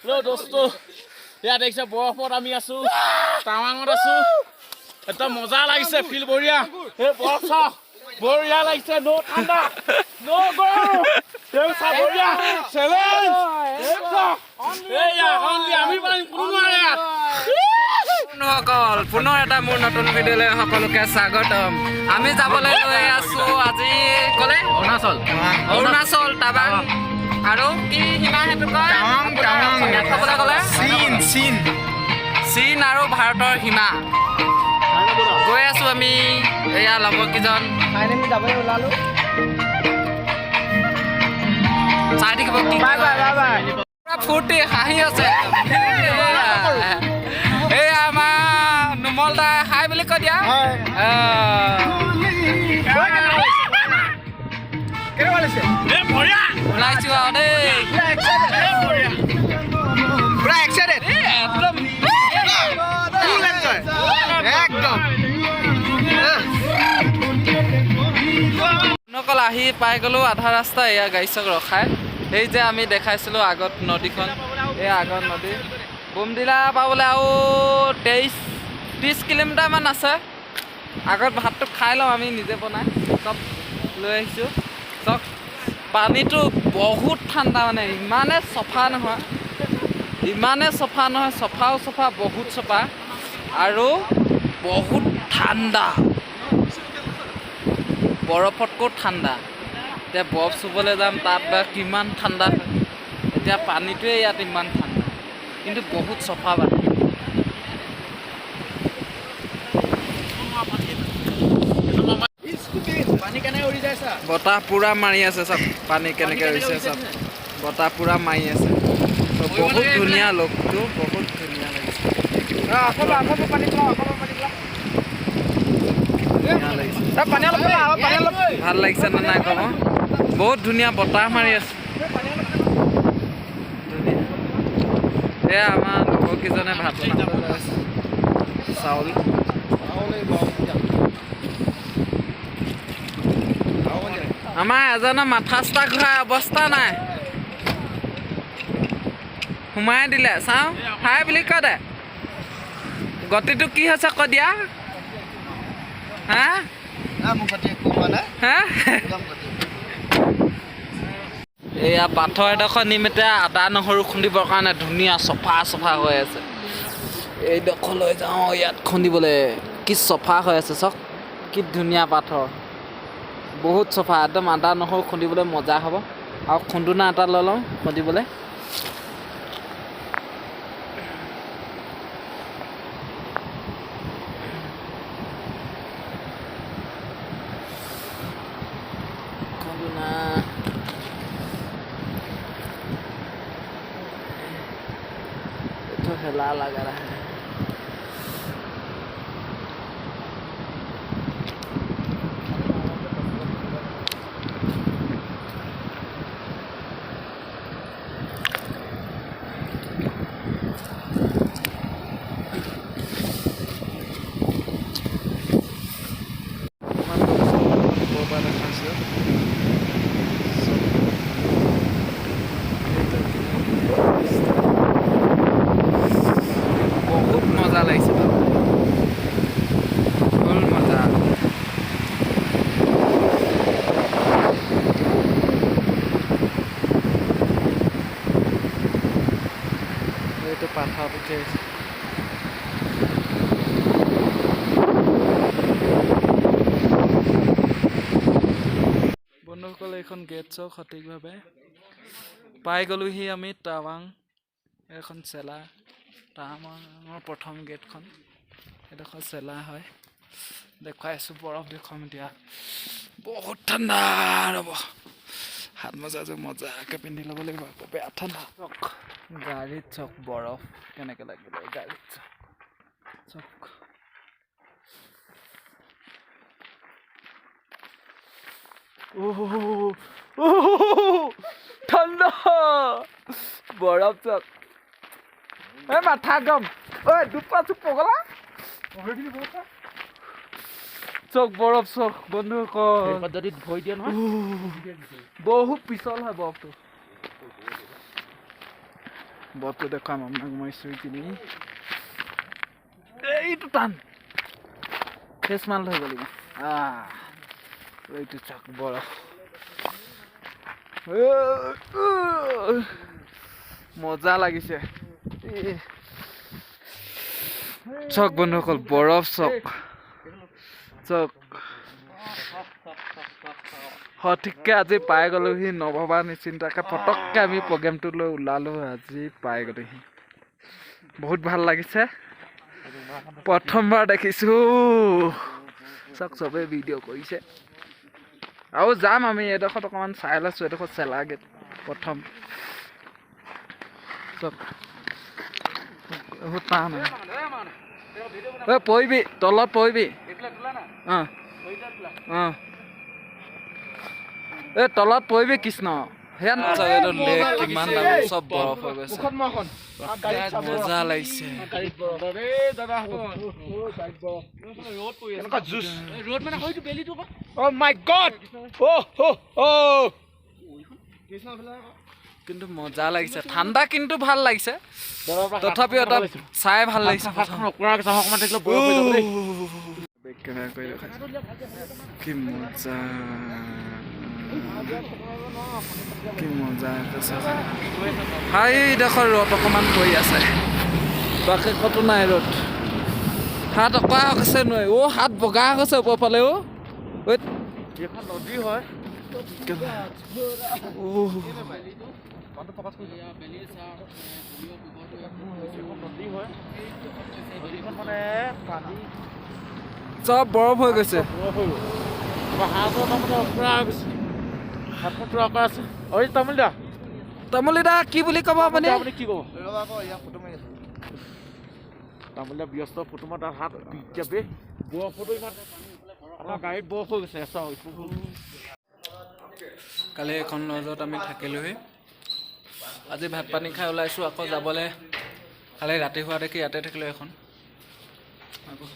দোস্ত ইয়াত দেখিছে বৰফত আমি আছো টাৱাঙত আছো এটা মজা লাগিছে ফিল বঢ়িয়া এই বৰফ চাও বঢ়িয়া লাগিছে নো ঠাণ্ডা নো গৰম এই চা বঢ়িয়া চেলেঞ্জ আমি পাৰিম কোনো নোৱাৰে ইয়াত সকল পুনৰ এটা মোৰ নতুন ভিডিঅ'লৈ সকলোকে স্বাগতম আমি যাবলৈ লৈ আছো আজি ক'লে অৰুণাচল টাৱাং আৰু কি সীমা সেইটো কয় ক'বলৈ গ'লে চীন আৰু ভাৰতৰ সীমা গৈ আছো আমি এয়া লগৰকেইজন চাই থাকিব কি পুৰা ফূৰ্তি হাঁহি আছে এই আমাৰ নুমল দা হাই বুলি কৈ দিয়া ওলাইছো আৰু দেই অকল আহি পাই গ'লো আধা ৰাস্তা এয়া গাড়ী চক ৰখাই এই যে আমি দেখাইছিলোঁ আগত নদীখন এই আগত নদী বোমডিলা পাবলৈ আৰু 30 কিলোমিটাৰমান আছে আগত ভাতটো খাই লওঁ আমি নিজে বনাই চব লৈ আহিছোঁ চব পানীটো বহুত ঠাণ্ডা মানে ইমানে চফা নহয় চফা বহুত চফা আৰু বহুত ঠাণ্ডা বৰফতকৈ ঠাণ্ডা এতিয়া বৰফ চুবলৈ যাম তাত বা কিমান ঠাণ্ডা হয় এতিয়া পানীটোৱে ইয়াত ইমান ঠাণ্ডা কিন্তু বহুত চফা বতাহ পুৰা মাৰি আছে চব পানী কেনেকৈ উৰিছে চব বতাহ পুৰা মাৰি আছে বহুত ধুনীয়া লোকটো বহুত ধুনীয়া লাগিছে ভাল লাগিছে নে নাই ক'ব বহুত ধুনীয়া বতাহ মাৰি আছে এয়া আমাৰ লগৰকেইজনে ভাত বনাবলৈ আছে চাউল আমাৰ এজনৰ মাথা চাথা ঘূৰাই অৱস্থা নাই সোমাই দিলে চাওঁ হাই বুলি কৈ দে গতিটো কি হৈছে কৈ দিয়া হা এয়া পাথৰ এডোখৰ নিম এতিয়া আদা নহৰু খুন্দিবৰ কাৰণে ধুনীয়া চফা হৈ আছে এইডোখৰ লৈ যাওঁ ইয়াত খুন্দিবলৈ কি চফা হৈ আছে চাওক কি ধুনীয়া পাথৰ বহুত চফা একদম আদা নহৰু খুন্দিবলৈ মজা হ'ব আৰু খুন্দুনা এটা লৈ লওঁ খুন্দিবলৈ हेला लगा रहा है পাথৰ উঠি আছে বন্ধুসকল এইখন গেট চাওক সঠিকভাৱে পাই গ'লোহি আমি টাৱাং এখন চেলা টাৱাঙৰ প্ৰথম গেটখন এডোখৰ চেলা হয় দেখুৱাই আছোঁ বৰফ দেখুৱাম এতিয়া বহুত ঠাণ্ডা ৰ'ব হাত মোজাযোৰ মজাকৈ পিন্ধি ল'ব লাগিব আকৌ বেয়া ঠাণ্ডা গাড়ীত চক বৰফ কেনেকৈ লাগিলে গাড়ীত চক ঠাণ্ডা বৰফ চক এই মাথা গম ঐ দুপা চুপ পগলা চক বৰফ চক বন্ধুসকল যদি ধৰি দিয়ে নহয় বহুত পিছল হয় বৰফটো বৰফটো দেখুৱাম আপোনাক মই চুই কিনি এইটো টান ফেচ মাল হৈ গ'ল এইটো চাওক বৰফ মজা লাগিছে চক বন্ধুসকল বৰফ চক চক সঠিককে আজি পাই গ'লোহি নভবা নিচিন্তাকে পটককে আমি প্ৰগ্ৰেমটো লৈ ওলালো আজি পাই গ'লোহি বহুত ভাল লাগিছে প্ৰথমবাৰ দেখিছো চক চবে ভিডিঅ' কৰিছে আৰু যাম আমি এডোখৰত অকণমান চাই লৈছোঁ এডোখৰত চেলা গেট প্ৰথম চক বহুত টান পৰিবি তলত পৰিবি অঁ অঁ এই তলত পৰিবি কৃষ্ণ সেয়া কিমান ডাঙৰ চব বৰফ হৈ গৈছে মজা লাগিছে কিন্তু মজা লাগিছে ঠাণ্ডা কিন্তু ভাল লাগিছে তথাপিও এটা চাই ভাল লাগিছে কি মজা কি মজা এইডোখৰ ৰ'দ অকণমান পৰি আছে বাকী ক'তো নাই ৰ'দ হাত অঁকা হৈছে নহয় হাত বগা হৈছে ওপৰ ফালে নদী হয় চব বৰফ হৈ গৈছে তামুলী দা কি বুলি ক'ব আপুনি কি ক'ব তামুলীয়া ব্যস্ত ফটো মাৰ তাৰ হাত যাবে বৰফটো ইমান আমাৰ গাড়ীত বৰফ হৈ গৈছে কালি এখন লজত আমি থাকিলোহি আজি ভাত পানী খাই ওলাইছোঁ আকৌ যাবলৈ কালি ৰাতি হোৱা দেখি ইয়াতে থাকিলোঁ এখন আকৌ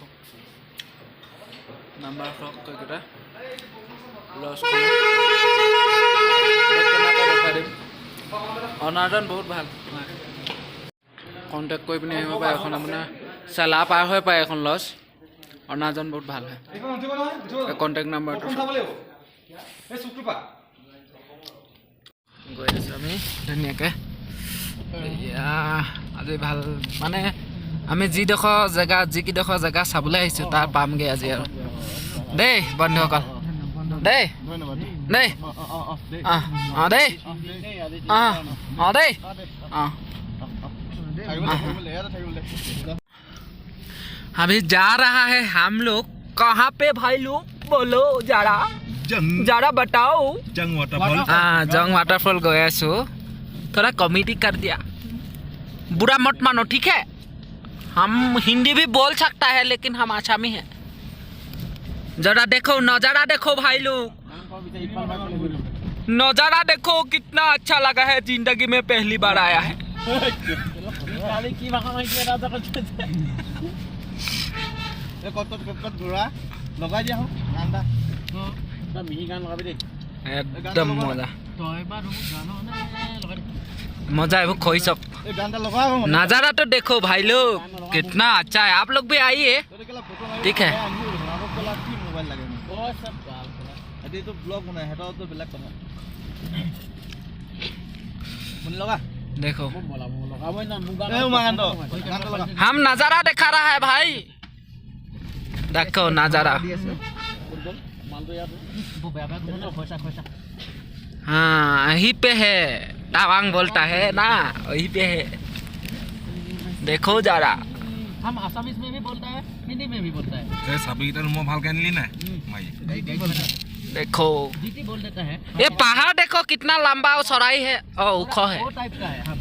নাম্বাৰ হওক কেইকেইটা লজ অনাৰজন বহুত ভাল কণ্টেক্ট কৰি পিনি আহিব পাৰে এখন আপোনাৰ চেলা পাৰ হৈ পায় এখন লজ অনাৰজন বহুত ভাল হয় কণ্টেক্ট নাম্বাৰটো গৈ আছোঁ আমি ধুনীয়াকৈ আজি ভাল মানে আমি যিডোখৰ জেগা চাবলৈ আহিছোঁ তাৰ পামগৈ আজি আৰু দেই বন্ধুসকল দেই দেই দেই দেই अभी जा रहा है हम लोग कहाँ पे भाई लोग बोलो जरा बताओ जंग वाटरफॉल गए सो थोड़ा कॉमेडी कर दिया बुरा मत मानो ठीक है हम हिंदी भी बोल सकता है लेकिन हम आसामी है जरा देखो नज़ारा देखो भाई लोग नज़ारा देखो कितना अच्छा लगा है जिंदगी में पहली बार आया है एकदम मजा मजा है वो खोई सब नज़ारा तो देखो भाई लोग कितना अच्छा है आप लोग भी आइए ठीक है देखो हम नज़ारा दिखा रहा है भाई देखो नज़ारा हाँ यहीं पे है तावांग बोलता है ना वहीं पे है देखो जरा हम आसामीज में भी बोलता है हिंदी में भी बोलता है देखो जीटी बोल देता है ये पहाड़ देखो कितना लंबा और चौड़ाई है और ऊंचा है वो टाइप का है हम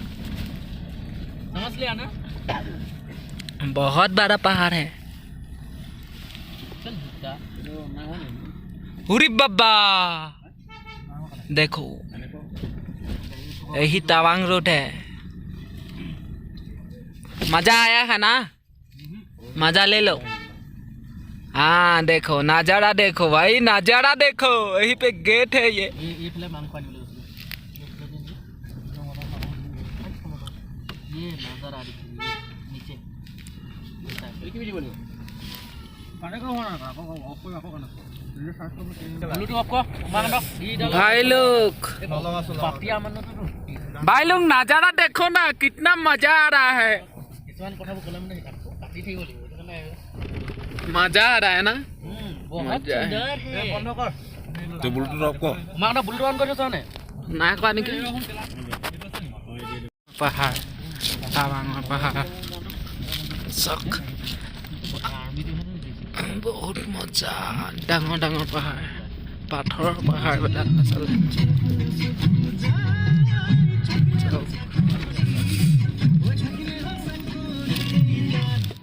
समझ लिया ना बहुत बड़ा पहाड़ है चल झुकता हुरी बाबा देखो यही तवांग रोड है मजा आया है ना मजा ले लो हाँ देखो नज़ारा देखो भाई नज़ारा देखो यहीं पे गेट है ये ये नजर आ रही थी नीचे भाई लोग पातिया मन भाई लोग नजारा देखो ना, कितना मजा आ रहा है। मजा आ रहा है ना। बहुत सुंदर है। तो ब्लूटूथ ऑफ को मांगना बुलडॉन कर जो ने ना पानी के पहाड़, टावांग पहाड़ सक बहुत मजा। डाঙৰ ডাঙৰ পাহাৰ, পাথৰৰ পাহাৰবিলাক আচলতে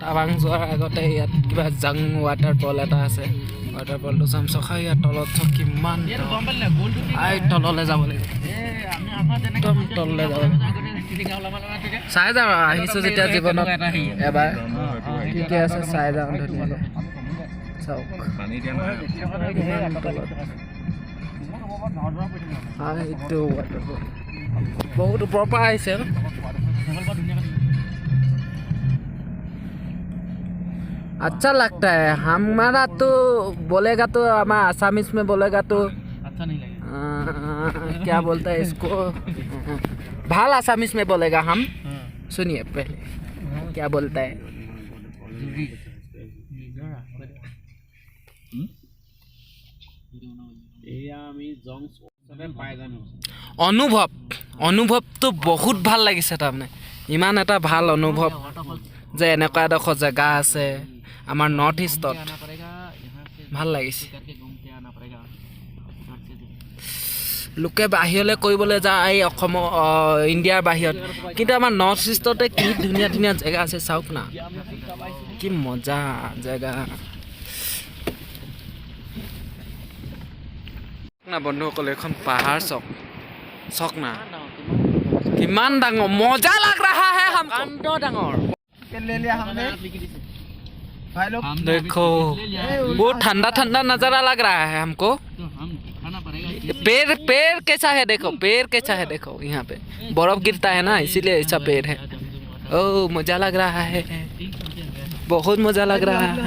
টাৱাং যোৱাৰ আগতে ইয়াত কিবা জাং ৱাটাৰফল এটা আছে। ৱাটাৰফলটো চাম চখা। ইয়াৰ তলত কিমান আই তললৈ যাব লাগিব, একদম তললৈ যাব লাগিব। চাই যাওঁ, আহিছোঁ যেতিয়া জীৱনত এবাৰ, ঠিকে আছে চাই যাওঁ ধুনীয়াকৈ। চাওক কিমান তলত এইটো ৱাটাৰফল বহুত ওপৰৰ পৰা আহিছে। अच्छा लगता है हमारा तो बोलेगा तो हमारा आसामीज में बोलेगा तो अच्छा नहीं लगेगा। क्या बोलता है इसको, भाल आसामीज में बोलेगा हम। सुनिए पहले क्या बोलता है। অনুভৱ অনুভৱটো বহুত ভাল লাগিছে। তাৰমানে ইমান এটা ভাল অনুভৱ যে এনেকুৱা এডোখৰ জেগা আছে আমাৰ নৰ্থ ইষ্টত, ভাল লাগিছে। লোকে বাহিৰলৈ কৰিবলৈ যায় এই অসমৰ ইণ্ডিয়াৰ বাহিৰত, কিন্তু আমাৰ নৰ্থ ইষ্টতে কি ধুনীয়া ধুনীয়া জেগা আছে চাওক না, কি মজা জেগা না বন্ধুসকল। এখন পাহাৰ চক চক না, কিমান ডাঙৰ, মজা লাগ ৰহা है हमको। ডাঙৰ ले लिया हमने भाई लोग, देखो बहुत ठंडा ठंडा नजारा लग रहा है हमको। पेड़ पेड़ कैसा है देखो, पेड़ कैसा है देखो, यहाँ पे बर्फ गिरता है ना इसीलिए ऐसा पेड़ है। ओ मजा लग रहा है, बहुत मजा लग रहा है।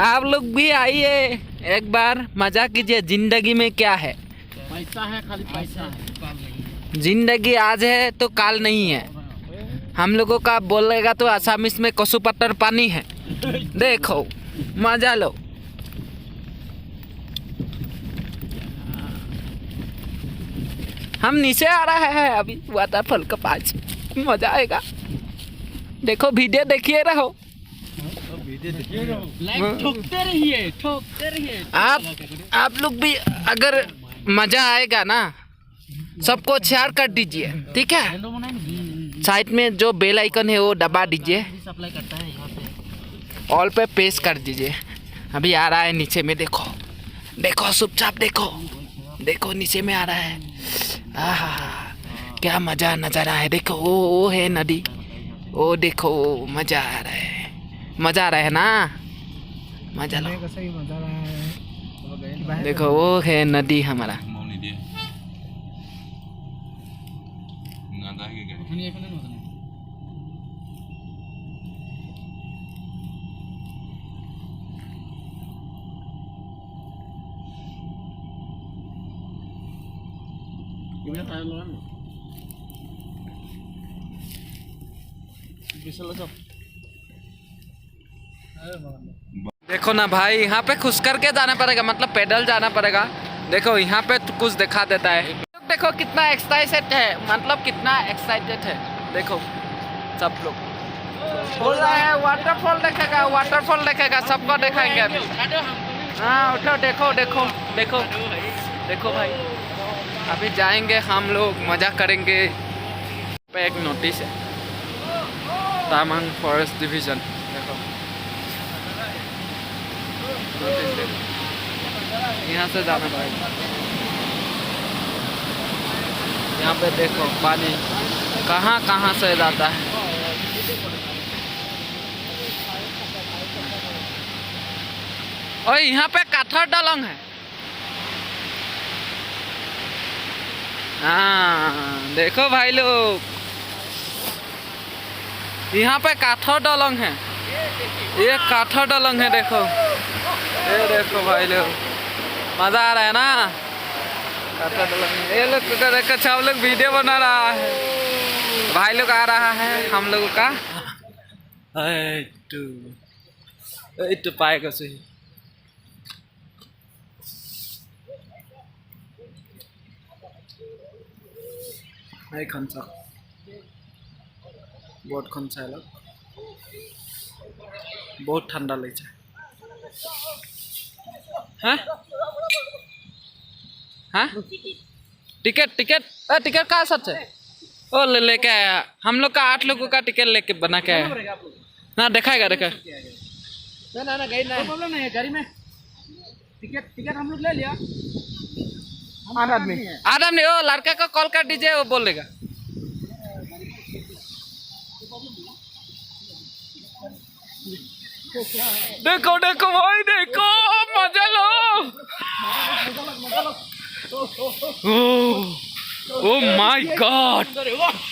आप लोग भी आइए एक बार, मजा कीजिए। जिंदगी में क्या है, पैसा है, खाली पैसा है। जिंदगी आज है तो काल नहीं है। हम लोगों का बोलेगा तो आसामीस में कसुपत्तर पानी है। देखो मजा लो। हम नीचे आ रहा है अभी वाटरफॉल के पास, मजा आएगा। देखो वीडियो देखिए रहो, ठोकते रहिए, ठोकते रहिए। आप लोग भी अगर मजा आएगा ना, सबको शेयर कर दीजिए, ठीक है। साइड में जो बेल आइकन है वो दबा दीजिए, सप्लाई करता है यहाँ पे। ऑल पे पेश कर दीजिए। अभी आ रहा है नीचे में, देखो देखो चुपचाप देखो, देखो नीचे में आ रहा है। आहा क्या मजा नज़ारा है। देखो वो है नदी, वो देखो मजा आ रहा है, मजा आ रहा है ना, मजा लो। देखो वो है नदी हमारा। देखो ना भाई, यहाँ पे खुश करके जाना पड़ेगा, मतलब पैदल जाना पड़ेगा। देखो यहाँ पे तो कुछ दिखा देता है। देखो कितना एक्साइटेड है, मतलब कितना एक्साइटेड है। देखो सब लोग बोल रहा है वाटरफॉल देखेगा, वाटरफॉल देखेगा, सबको दिखाएंगे अभी। हाँ उठो, देखो देखो देखो देखो भाई, अभी जाएंगे हम लोग, मज़ा करेंगे। पे एक नोटिस है, तामांग फॉरेस्ट डिवीज़न, देखो यहाँ से जाना पड़ेगा। यहाँ पे देखो पानी कहाँ कहाँ से जाता है। और यहाँ पे काठर दलंग है, हाँ देखो भाई लोग, यहाँ पे काठर दलंग है, ये काठर दलंग है। देखो ये देखो भाई लोग, मजा आ रहा है ना। काठर दलंग है। ये लोग देखो सब लोग वीडियो बना रहा है, भाई लोग आ रहा है हम लोगों का। तो पाएगा सही। এইখন চাওক, বোৰ্ডখন চাই লওক, বহুত ঠাণ্ডা লাগিছে। हाँ हाँ टिकट टिकट टिकट कहाँ सच है? ओ लेके आया, हम लोग का 8 लोगों का टिकट लेके बना के आया ना। दिखाएगा ना गाड़ी ना प्रॉब्लम नहीं है, गाड़ी में टिकट हम लोग ले लिया। 8 आदमी नहीं, वो लड़का को कॉल कर दीजिए, वो बोलेगा। देखो देखो भाई देखो, मजा लो। ओ माय गॉड,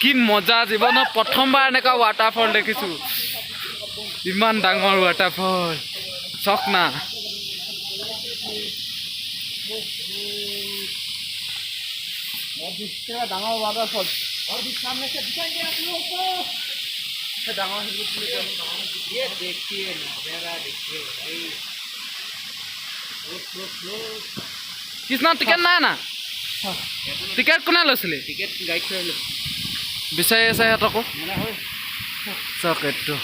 কি মজা জীৱনত প্ৰথমবাৰ এনেকুৱা ৱাটাৰফল দেখিছো। ইমান ডাঙৰ ৱাটাৰফল, চক না। ডাঙৰ ৱাটাৰফল और भी सामने से दिखाएंगे आप लोगों को। डांगर ये देखिए नजारा, देखिए भाई। কৃষ্ণ টিকেট নাই না? টিকেট কোনে লৈছিলে? टिकट गाइड कर लो বিচাৰি আছে সিহঁতকো। मना हो চাওক এইটো,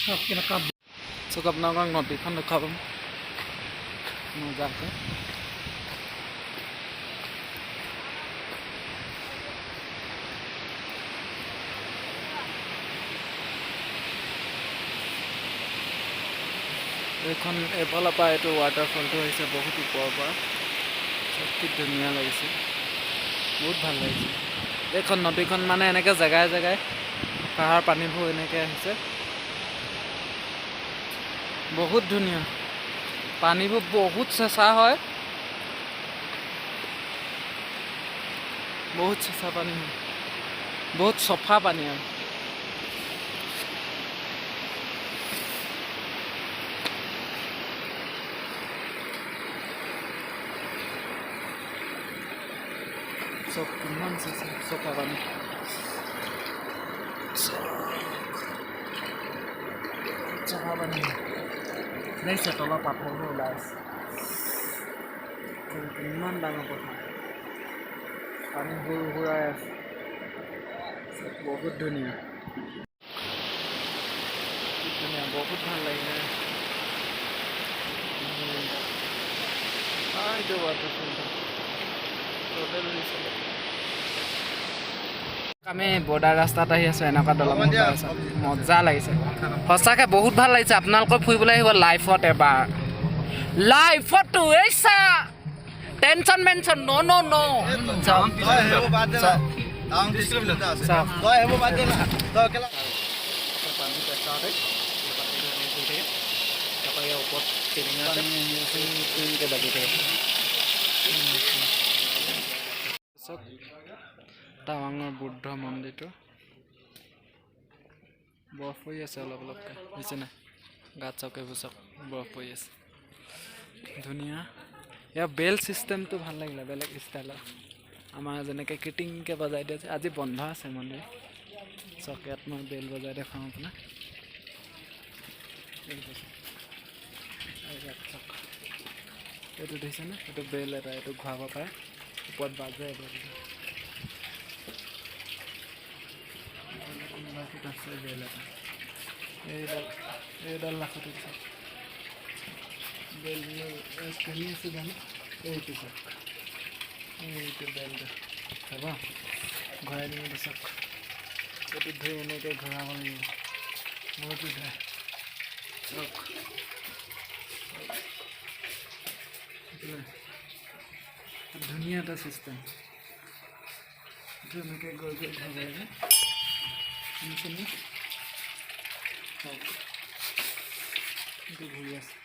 सब केनका চাওক আপোনালোকক নদীখন দেখাব মজাকৈ। এইখন এফালৰ পৰা এইটো ৱাটাৰফলটো আহিছে বহুত ওপৰৰ পৰা, চব কি ধুনীয়া লাগিছে, বহুত ভাল লাগিছে। এইখন নদীখন মানে এনেকৈ জেগাই জেগাই পাহাৰ পানীবোৰ এনেকৈ আহিছে, বহুত ধুনীয়া। পানীবোৰ বহুত চেঁচা হয়, বহুত চেঁচা পানী হয়, বহুত চফা পানী আৰু। চব কিমান চফা পানী, চফা পানী দেখিছে, তলৰ পাথৰবোৰ ওলাই আছে। কিমান ডাঙৰ পথাৰ, পানী হুৰাই আছে, বহুত ধুনীয়া, ধুনীয়া, বহুত ভাল লাগিলে। এইটো ৱাটাৰফলটো আমি বৰ্ডাৰ ৰাস্তাত আহি আছোঁ, এনেকুৱা দলং মজা লাগিছে, সঁচাকৈ বহুত ভাল লাগিছে। আপোনালোকৰ ফুৰিবলৈ আহিব লাইফত এবাৰ, লাইফতো এইছা টেনশ্যন মেনশ্যন ন টাৱাঙৰ বুদ্ধ মন্দিৰটো বৰফ পৰি আছে অলপ অলপকৈ, বুজিছে নাই? গাত চাওক এইবোৰ চাওক, বৰফ পৰি আছে, ধুনীয়া। ইয়াৰ বেল ছিষ্টেমটো ভাল লাগিলে, বেলেগ ষ্টাইলৰ। আমাৰ যেনেকৈ কিটিংকৈ বজাই দিয়ে যে, আজি বন্ধ আছে মন্দিৰ। চাওক ইয়াত মই বেল বজাই দেখাওঁ আপোনাক, এইটো দেখিছেনে? এইটো বেল এটা, এইটো ঘূৰাব পাৰে, ওপৰত বাজে এইটো। এইডাল লাখত বেল কিনি আছে জানো, এইটো চাওক, এইটো বেলটো চাব, ঘূৰাই দিম চাওক, এইটো ধুই এনেকৈ ঘূৰাব লাগিব, বহুতো ধুই চাওক, ধুনীয়া এটা চিষ্টেম। এইটো এনেকৈ গৈ গৈ ঘূৰাব লাগে, শুনিছেনে? ঘূৰি আছে,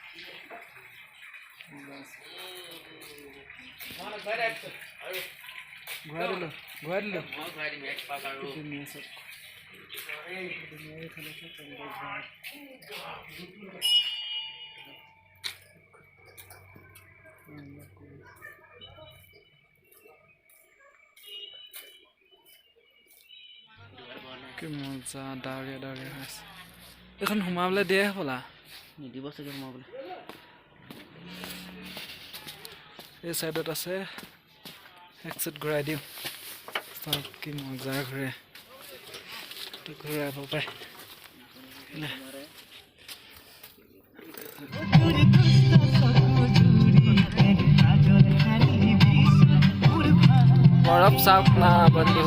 ঘূৰাই দিলোঁ ঘূৰাই দিলোঁ মই ঘূৰাই দিম এক পাক আৰু ধুনীয়া চব কি মজা ডাৱৰীয়া ডাৱৰীয়া হৈ আছে এইখন সোমাবলৈ দিয়ে হ'বলা নিদিব চাগে সোমাবলৈ এই চাইডত আছে এক চাইড ঘূৰাই দিওঁ চাওক কি মজা ঘূৰে ঘূৰাব পাৰে বৰফ চাওক না বন্ধু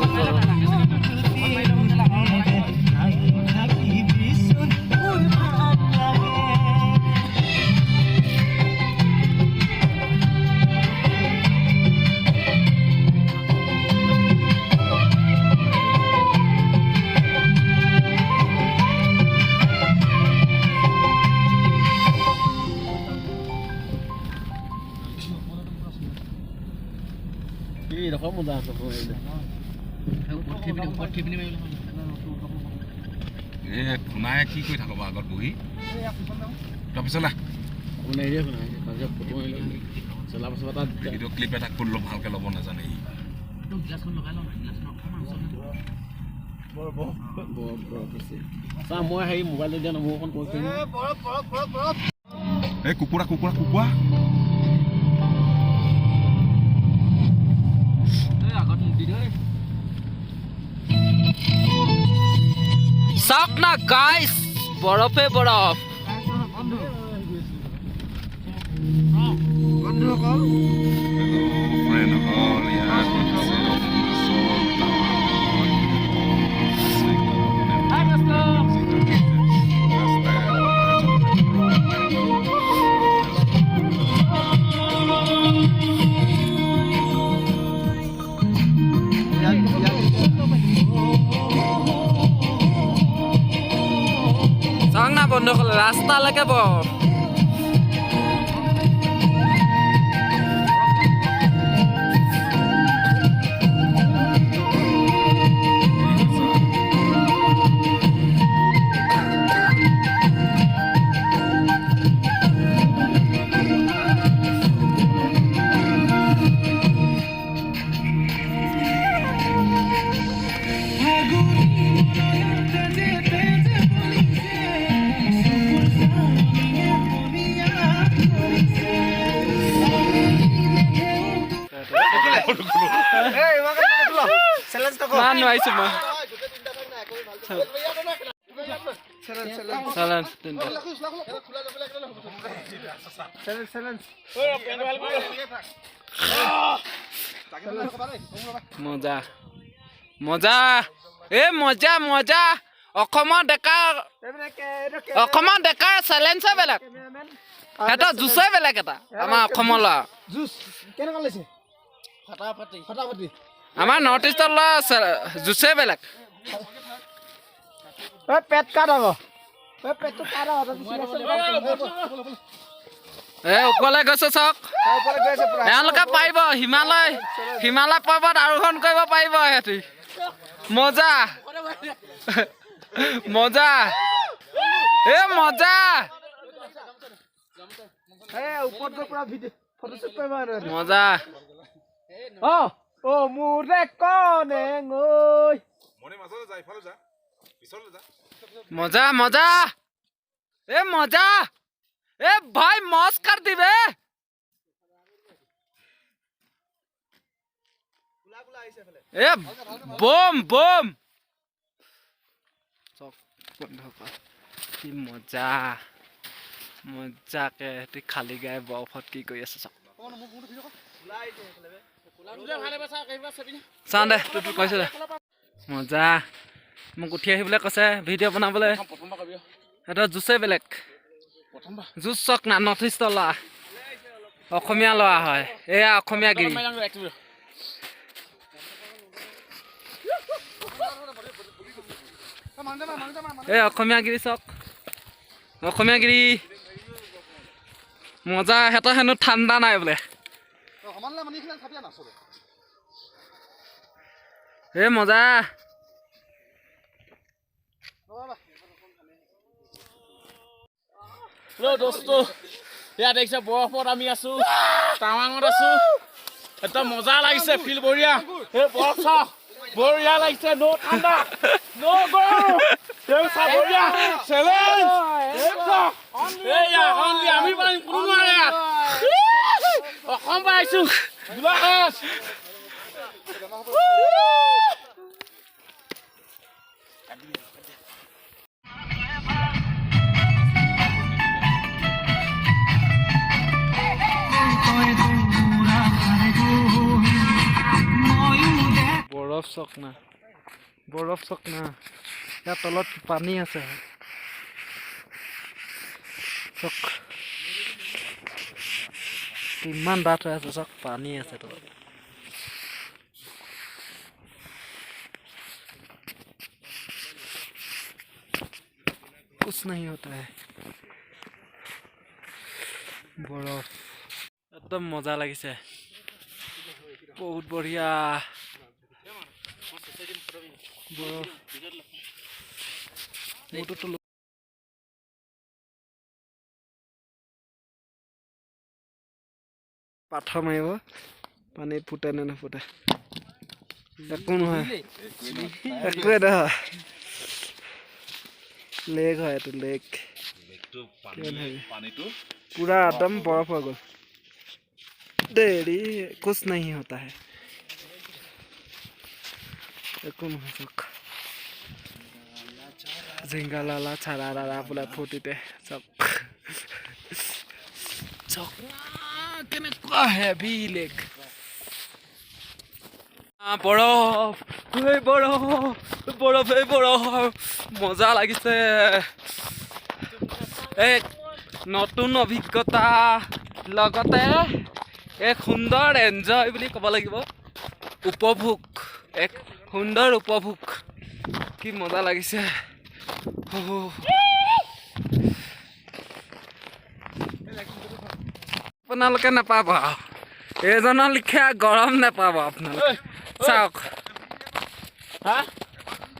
এইডোখৰ মজা আছে খুনাই কি কৰি থাকব আগত বহি তাৰপিছত ভিডিঅ' ক্লিপ এটা কৰি ভালকে ল'ব নাজানে মই হেৰি মোবাইল দিয়া নম্বৰ এখন কৈ এই কুকুৰা কুকুৰা কুকুৰা চাওক না গাইছ বৰফে বৰফ চাওক না বন্ধুসকল ৰাস্তালৈকে বৰফ না নোৱাৰিছোঁ মই মজা মজা এ মজা মজা অসমৰ ডেকাৰ চেলেঞ্জে বেলেগ এটা জুচে বেলেগ এটা আমাৰ অসমৰ ল'ৰা আমাৰ নৰ্থ ইষ্টৰ ল'ৰা জুচে বেলেগ পেট কাট হ'ব ওপৰলৈ গৈছে চাওক এওঁলোকে পাৰিব হিমালয় পৰ্বত আৰোহণ কৰিব পাৰিব সিহঁতি মজা মজা এ মজা মজা মোৰে কনে ঐ মজা মজা এ মজা এ ভাই মজ कर দিবে এ বম বম চক বন্ধ কৰ কি মজা মজাকে এটি খালি গায়ে বৰফত কি কৰি আছে চক চাওঁ দে তোৰ কৈছে দে মজা মোক উঠি আহিবলৈ কৈছে ভিডিঅ' বনাবলৈ সিহঁতৰ জুচে বেলেগ জুচ চক না নৰ্থ ইষ্টৰ ল'ৰা অসমীয়া ল'ৰা হয় এয়া অসমীয়া গিৰি এই অসমীয়া গিৰি চক অসমীয়া গিৰি মজা সিহঁতৰ হেনো ঠাণ্ডা নাই বোলে এ মজা দোস্ত ইয়াত দেখিছে বৰফত আমি আছো টাৱাঙত আছো একদম মজা লাগিছে ফিল বঢ়িয়া এই বৰফ চাহ বঢ়িয়া লাগিছে ন ঠাণ্ডা ন গৰম এই চাহ বঢ়িয়া চেলেঞ্জ আমি পাৰিম কোনো নোৱাৰে ইয়াত অসম পাইছো গোলাঘাট বৰফ চক না ইয়াৰ তলত পানী আছে চক কিমান ডাঠ হৈ আছে চক পানী আছে তলত कुछ नहीं होता है বৰফ একদম মজা লাগিছে বহুত বঢ়িয়া বৰফ মোৰটোতো পাথৰ মাৰিব পানী ফুটে নে নুফুটে একো নহয় একোৱে নহয় लेग है तो लेग पूरा एकदम बर्फ हो गल देरी कुछ नहीं होता है झिंगा लाला छाड़ा लाला पूरा फूटीते सब केनेकुवा हेवी लेग বৰফ মজা লাগিছে এক নতুন অভিজ্ঞতা লগতে এক সুন্দৰ এনজয় বুলি ক'ব লাগিব উপভোগ এক সুন্দৰ উপভোগ কি মজা লাগিছে আপোনালোকে নাপাব এজনৰ লিখীয়া গৰম নাপাব আপোনালোকে চাওক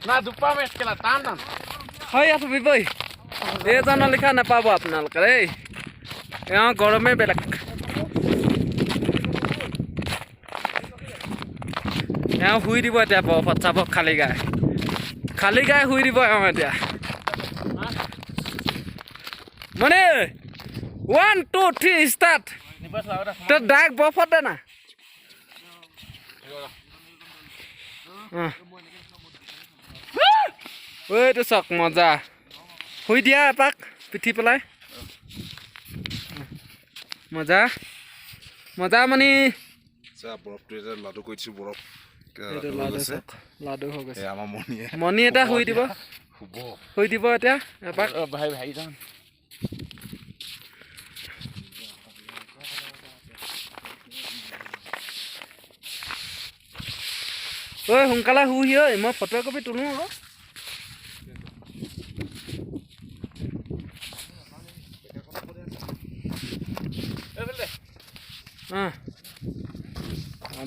না দুপা মেচ খেলা টান টান হয় ইয়াত বিবই এজনৰ লিখা নাপাব আপোনালোকে দেই এওঁ গৰমে বেলেগ এওঁ শুই দিব এতিয়া বৰফত চাব খালী গাই শুই দিব এওঁ এতিয়া মানে 1 2 3 ষ্টাৰ্ট তো ডাইৰেক্ট বৰফত দে না এইটো চাওক মজা শুই দিয়া এপাক পিঠি পেলাই মজা মানে লাডু কৰিছো বৰফ লাডু হৈ গৈছে আমাৰ মণি এটা শুই দিব এতিয়া এপাক ভাই যাম ঐ সোনকালে শুহি ঐ মই ফটো একপি তোলো আকৌ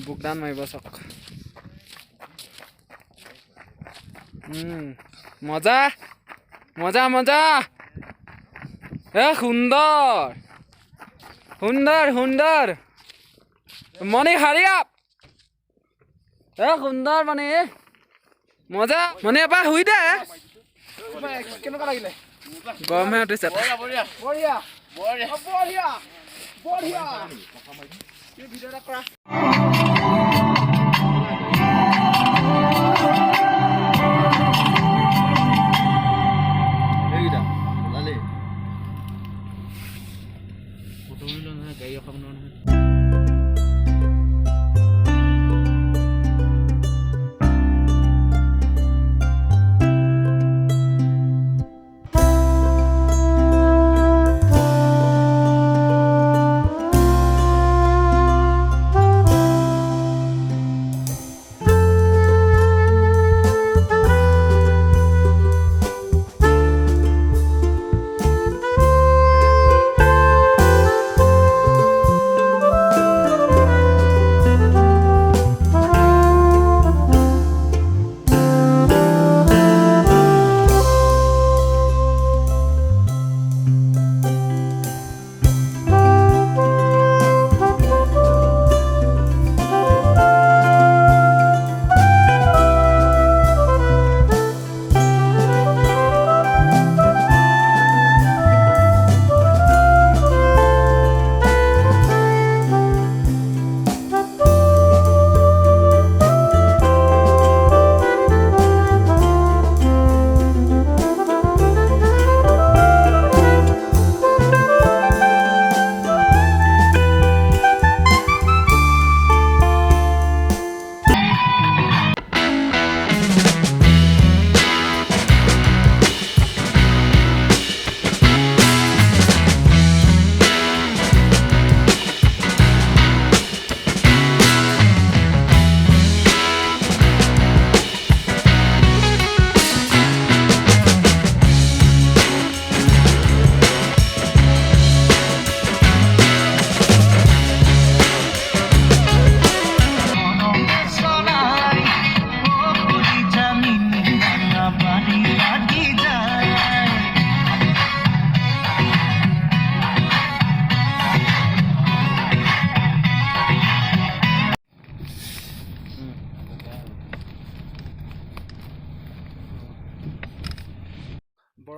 বুকদান মাৰিব চাওক মজা এ সুন্দৰ মণি হাৰিয়া এ সুন্দৰ মানে মজা মানে এবাৰ শুই দে কেনেকুৱা লাগিলে গৰমহে উঠিছে বঢ়িয়া ভিডিঅ' এটা কৰা গাড়ী এখন নহয়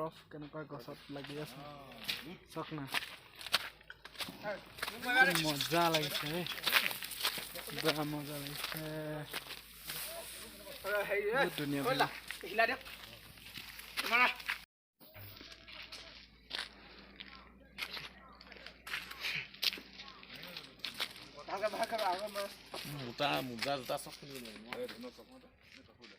বৰফ কেনেকুৱা গছত লাগি আছে চাওক না মজা লাগিছে ৰে বেয়া মজা লাগিছে বহুত ধুনীয়া ধুনীয়া হিলা দিয়ক মাৰা মোজা জোতা চব কিনিব লাগিব